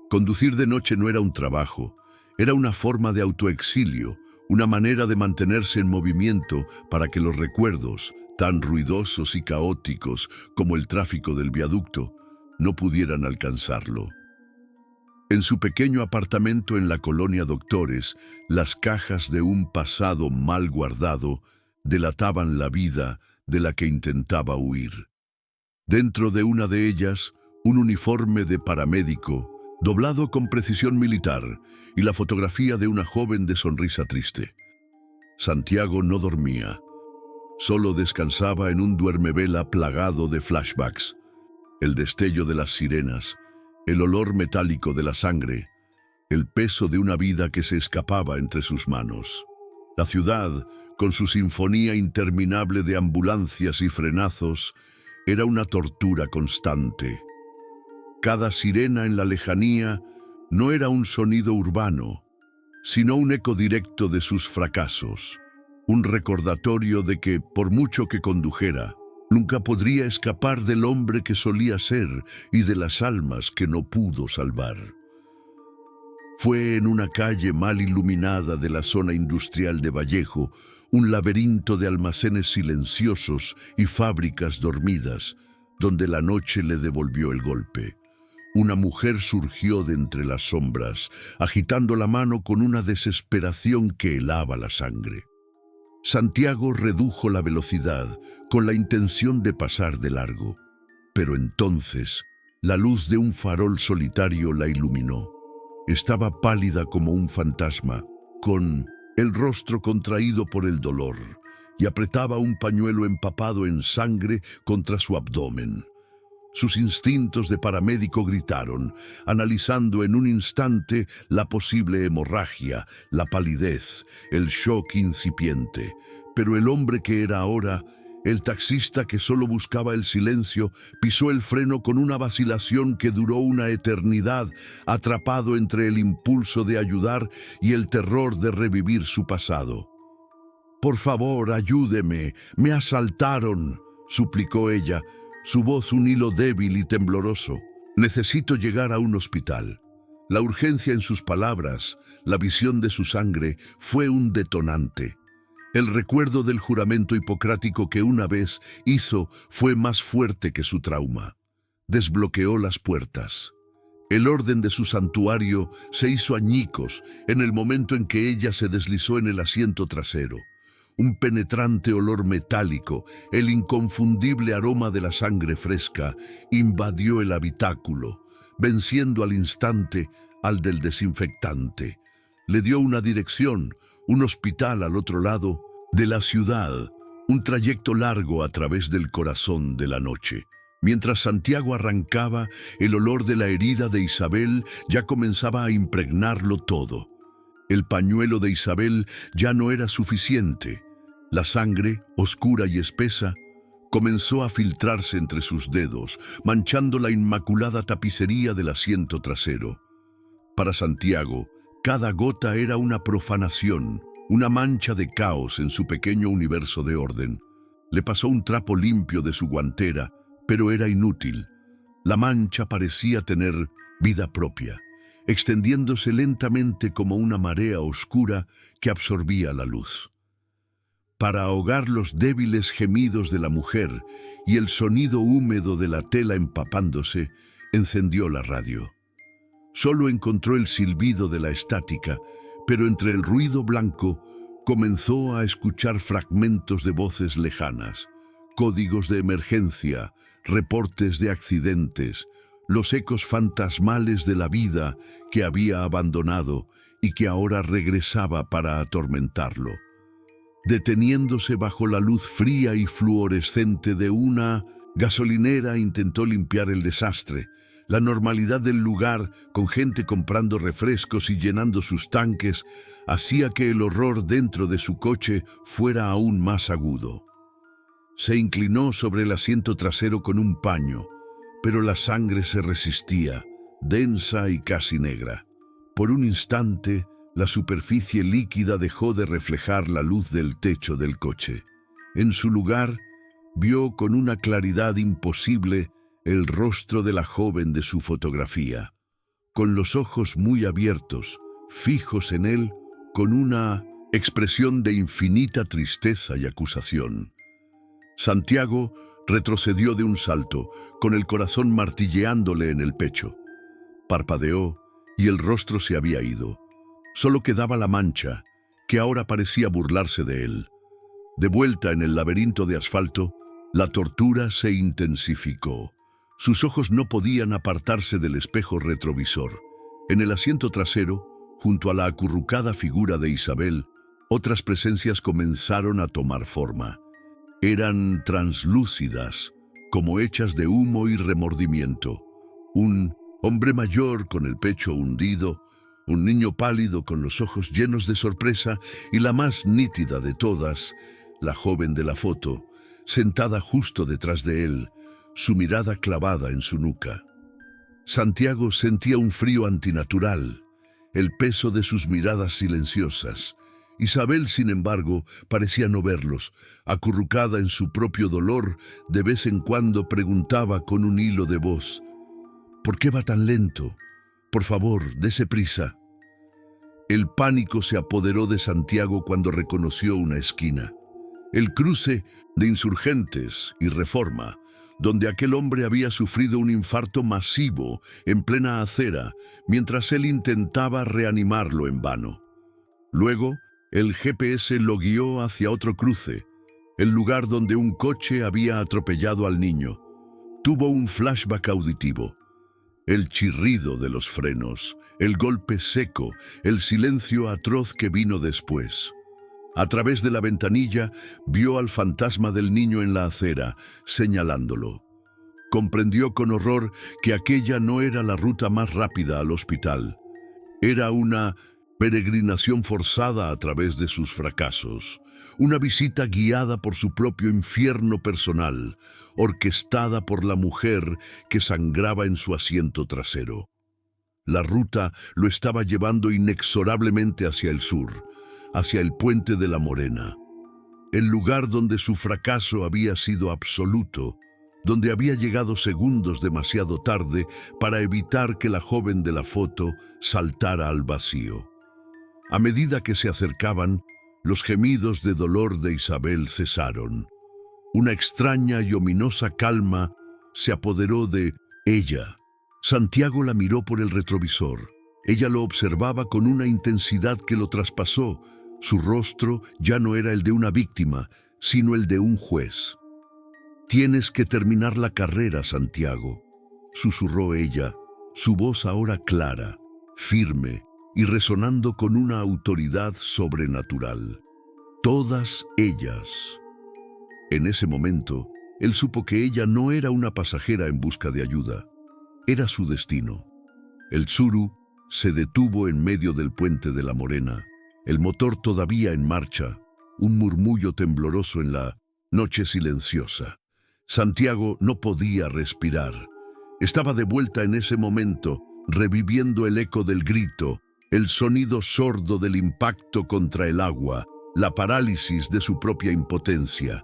Conducir de noche no era un trabajo, era una forma de autoexilio, una manera de mantenerse en movimiento para que los recuerdos, tan ruidosos y caóticos como el tráfico del viaducto, no pudieran alcanzarlo. En su pequeño apartamento en la colonia Doctores, las cajas de un pasado mal guardado delataban la vida de la que intentaba huir. Dentro de una de ellas, un uniforme de paramédico, doblado con precisión militar, y la fotografía de una joven de sonrisa triste. Santiago no dormía. Solo descansaba en un duermevela plagado de flashbacks. El destello de las sirenas, el olor metálico de la sangre, el peso de una vida que se escapaba entre sus manos. La ciudad, con su sinfonía interminable de ambulancias y frenazos, era una tortura constante. Cada sirena en la lejanía no era un sonido urbano, sino un eco directo de sus fracasos, un recordatorio de que, por mucho que condujera, nunca podría escapar del hombre que solía ser y de las almas que no pudo salvar. Fue en una calle mal iluminada de la zona industrial de Vallejo, un laberinto de almacenes silenciosos y fábricas dormidas, donde la noche le devolvió el golpe. Una mujer surgió de entre las sombras, agitando la mano con una desesperación que helaba la sangre. Santiago redujo la velocidad con la intención de pasar de largo, pero entonces la luz de un farol solitario la iluminó. Estaba pálida como un fantasma, con el rostro contraído por el dolor, y apretaba un pañuelo empapado en sangre contra su abdomen. Sus instintos de paramédico gritaron, analizando en un instante la posible hemorragia, la palidez, el shock incipiente. Pero el hombre que era ahora, el taxista que solo buscaba el silencio, pisó el freno con una vacilación que duró una eternidad, atrapado entre el impulso de ayudar y el terror de revivir su pasado. «Por favor, ayúdeme, me asaltaron», suplicó ella, su voz un hilo débil y tembloroso. «Necesito llegar a un hospital». La urgencia en sus palabras, la visión de su sangre, fue un detonante. El recuerdo del juramento hipocrático que una vez hizo fue más fuerte que su trauma. Desbloqueó las puertas. El orden de su santuario se hizo añicos en el momento en que ella se deslizó en el asiento trasero. Un penetrante olor metálico, el inconfundible aroma de la sangre fresca, invadió el habitáculo, venciendo al instante al del desinfectante. Le dio una dirección, un hospital al otro lado de la ciudad, un trayecto largo a través del corazón de la noche. Mientras Santiago arrancaba, el olor de la herida de Isabel ya comenzaba a impregnarlo todo. El pañuelo de Isabel ya no era suficiente. La sangre, oscura y espesa, comenzó a filtrarse entre sus dedos, manchando la inmaculada tapicería del asiento trasero. Para Santiago, cada gota era una profanación, una mancha de caos en su pequeño universo de orden. Le pasó un trapo limpio de su guantera, pero era inútil. La mancha parecía tener vida propia, extendiéndose lentamente como una marea oscura que absorbía la luz. Para ahogar los débiles gemidos de la mujer y el sonido húmedo de la tela empapándose, encendió la radio. Solo encontró el silbido de la estática, pero entre el ruido blanco comenzó a escuchar fragmentos de voces lejanas, códigos de emergencia, reportes de accidentes, los ecos fantasmales de la vida que había abandonado y que ahora regresaba para atormentarlo. Deteniéndose bajo la luz fría y fluorescente de una gasolinera, intentó limpiar el desastre. La normalidad del lugar, con gente comprando refrescos y llenando sus tanques, hacía que el horror dentro de su coche fuera aún más agudo. Se inclinó sobre el asiento trasero con un paño, pero la sangre se resistía, densa y casi negra. Por un instante, la superficie líquida dejó de reflejar la luz del techo del coche. En su lugar, vio con una claridad imposible el rostro de la joven de su fotografía, con los ojos muy abiertos, fijos en él, con una expresión de infinita tristeza y acusación. Santiago retrocedió de un salto, con el corazón martilleándole en el pecho. Parpadeó y el rostro se había ido. Solo quedaba la mancha, que ahora parecía burlarse de él. De vuelta en el laberinto de asfalto, la tortura se intensificó. Sus ojos no podían apartarse del espejo retrovisor. En el asiento trasero, junto a la acurrucada figura de Isabel, otras presencias comenzaron a tomar forma. Eran translúcidas, como hechas de humo y remordimiento. Un hombre mayor con el pecho hundido, un niño pálido con los ojos llenos de sorpresa y la más nítida de todas, la joven de la foto, sentada justo detrás de él, su mirada clavada en su nuca. Santiago sentía un frío antinatural, el peso de sus miradas silenciosas. Isabel, sin embargo, parecía no verlos. Acurrucada en su propio dolor, de vez en cuando preguntaba con un hilo de voz: «¿Por qué va tan lento? Por favor, dese prisa». El pánico se apoderó de Santiago cuando reconoció una esquina. El cruce de Insurgentes y Reforma, donde aquel hombre había sufrido un infarto masivo en plena acera, mientras él intentaba reanimarlo en vano. Luego, el GPS lo guió hacia otro cruce, el lugar donde un coche había atropellado al niño. Tuvo un flashback auditivo. El chirrido de los frenos, el golpe seco, el silencio atroz que vino después. A través de la ventanilla vio al fantasma del niño en la acera, señalándolo. Comprendió con horror que aquella no era la ruta más rápida al hospital. Era una peregrinación forzada a través de sus fracasos, una visita guiada por su propio infierno personal, orquestada por la mujer que sangraba en su asiento trasero. La ruta lo estaba llevando inexorablemente hacia el sur, hacia el puente de la Morena, el lugar donde su fracaso había sido absoluto, donde había llegado segundos demasiado tarde para evitar que la joven de la foto saltara al vacío. A medida que se acercaban, los gemidos de dolor de Isabel cesaron. Una extraña y ominosa calma se apoderó de ella. Santiago la miró por el retrovisor. Ella lo observaba con una intensidad que lo traspasó. Su rostro ya no era el de una víctima, sino el de un juez. «Tienes que terminar la carrera, Santiago», susurró ella, su voz ahora clara, firme y resonando con una autoridad sobrenatural. Todas ellas. En ese momento, él supo que ella no era una pasajera en busca de ayuda. Era su destino. El Tsuru se detuvo en medio del puente de la Morena, el motor todavía en marcha, un murmullo tembloroso en la noche silenciosa. Santiago no podía respirar. Estaba de vuelta en ese momento, reviviendo el eco del grito, el sonido sordo del impacto contra el agua, la parálisis de su propia impotencia.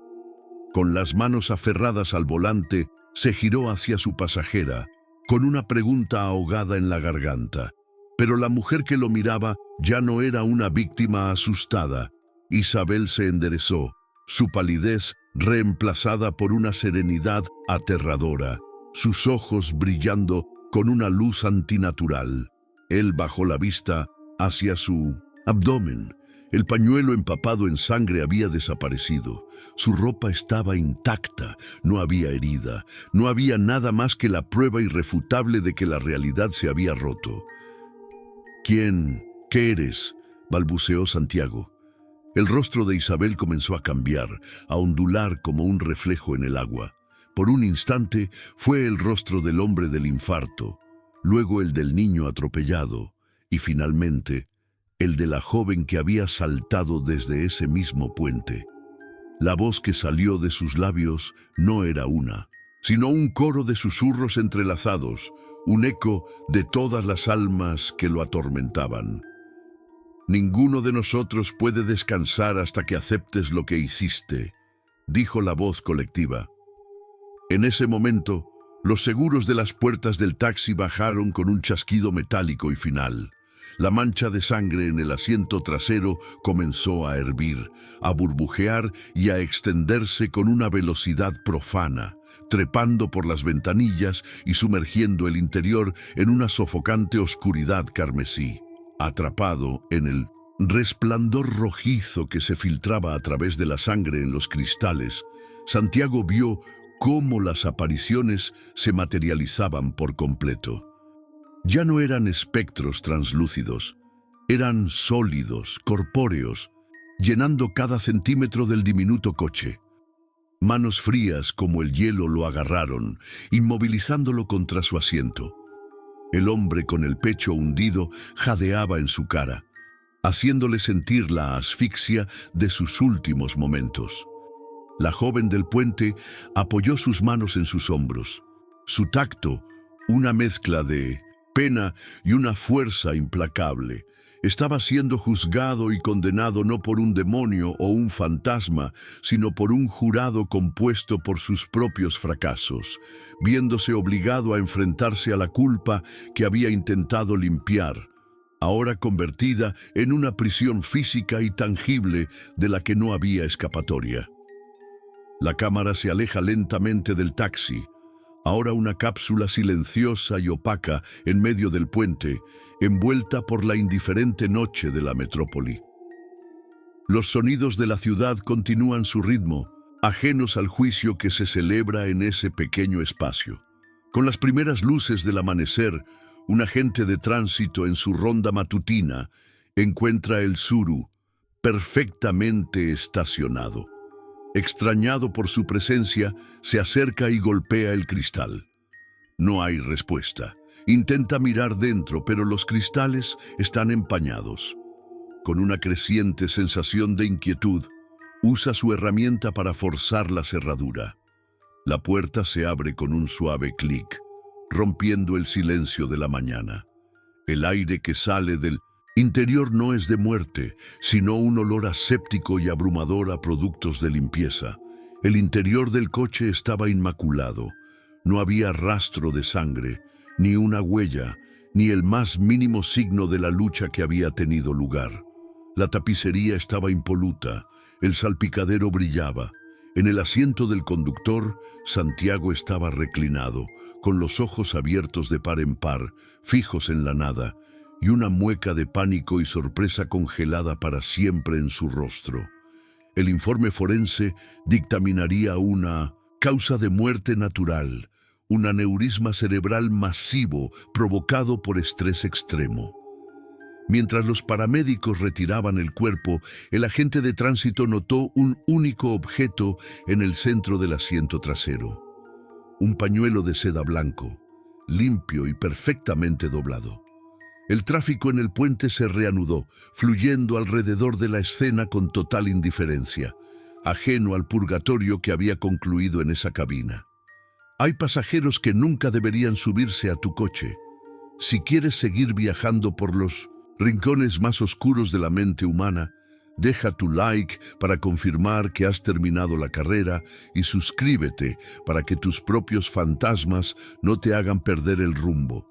Con las manos aferradas al volante, se giró hacia su pasajera, con una pregunta ahogada en la garganta. Pero la mujer que lo miraba ya no era una víctima asustada. Isabel se enderezó, su palidez reemplazada por una serenidad aterradora, sus ojos brillando con una luz antinatural. Él bajó la vista hacia su abdomen. El pañuelo empapado en sangre había desaparecido. Su ropa estaba intacta, no había herida, no había nada más que la prueba irrefutable de que la realidad se había roto. «¿Quién? ¿Qué eres?», balbuceó Santiago. El rostro de Isabel comenzó a cambiar, a ondular como un reflejo en el agua. Por un instante fue el rostro del hombre del infarto, luego el del niño atropellado y finalmente el de la joven que había saltado desde ese mismo puente. La voz que salió de sus labios no era una, sino un coro de susurros entrelazados, un eco de todas las almas que lo atormentaban. «Ninguno de nosotros puede descansar hasta que aceptes lo que hiciste», dijo la voz colectiva. En ese momento, los seguros de las puertas del taxi bajaron con un chasquido metálico y final. La mancha de sangre en el asiento trasero comenzó a hervir, a burbujear y a extenderse con una velocidad profana, trepando por las ventanillas y sumergiendo el interior en una sofocante oscuridad carmesí. Atrapado en el resplandor rojizo que se filtraba a través de la sangre en los cristales, Santiago vio cómo las apariciones se materializaban por completo. Ya no eran espectros translúcidos, eran sólidos, corpóreos, llenando cada centímetro del diminuto coche. Manos frías como el hielo lo agarraron, inmovilizándolo contra su asiento. El hombre con el pecho hundido jadeaba en su cara, haciéndole sentir la asfixia de sus últimos momentos. La joven del puente apoyó sus manos en sus hombros. Su tacto, una mezcla de pena y una fuerza implacable, estaba siendo juzgado y condenado no por un demonio o un fantasma, sino por un jurado compuesto por sus propios fracasos, viéndose obligado a enfrentarse a la culpa que había intentado limpiar, ahora convertida en una prisión física y tangible de la que no había escapatoria. La cámara se aleja lentamente del taxi, ahora una cápsula silenciosa y opaca en medio del puente, envuelta por la indiferente noche de la metrópoli. Los sonidos de la ciudad continúan su ritmo, ajenos al juicio que se celebra en ese pequeño espacio. Con las primeras luces del amanecer, un agente de tránsito en su ronda matutina encuentra el Tsuru perfectamente estacionado. Extrañado por su presencia, se acerca y golpea el cristal. No hay respuesta. Intenta mirar dentro, pero los cristales están empañados. Con una creciente sensación de inquietud, usa su herramienta para forzar la cerradura. La puerta se abre con un suave clic, rompiendo el silencio de la mañana. El aire que sale del interior no es de muerte, sino un olor aséptico y abrumador a productos de limpieza. El interior del coche estaba inmaculado. No había rastro de sangre, ni una huella, ni el más mínimo signo de la lucha que había tenido lugar. La tapicería estaba impoluta, el salpicadero brillaba. En el asiento del conductor, Santiago estaba reclinado, con los ojos abiertos de par en par, fijos en la nada, y una mueca de pánico y sorpresa congelada para siempre en su rostro. El informe forense dictaminaría una causa de muerte natural, un aneurisma cerebral masivo provocado por estrés extremo. Mientras los paramédicos retiraban el cuerpo, el agente de tránsito notó un único objeto en el centro del asiento trasero. Un pañuelo de seda blanco, limpio y perfectamente doblado. El tráfico en el puente se reanudó, fluyendo alrededor de la escena con total indiferencia, ajeno al purgatorio que había concluido en esa cabina. Hay pasajeros que nunca deberían subirse a tu coche. Si quieres seguir viajando por los rincones más oscuros de la mente humana, deja tu like para confirmar que has terminado la carrera y suscríbete para que tus propios fantasmas no te hagan perder el rumbo.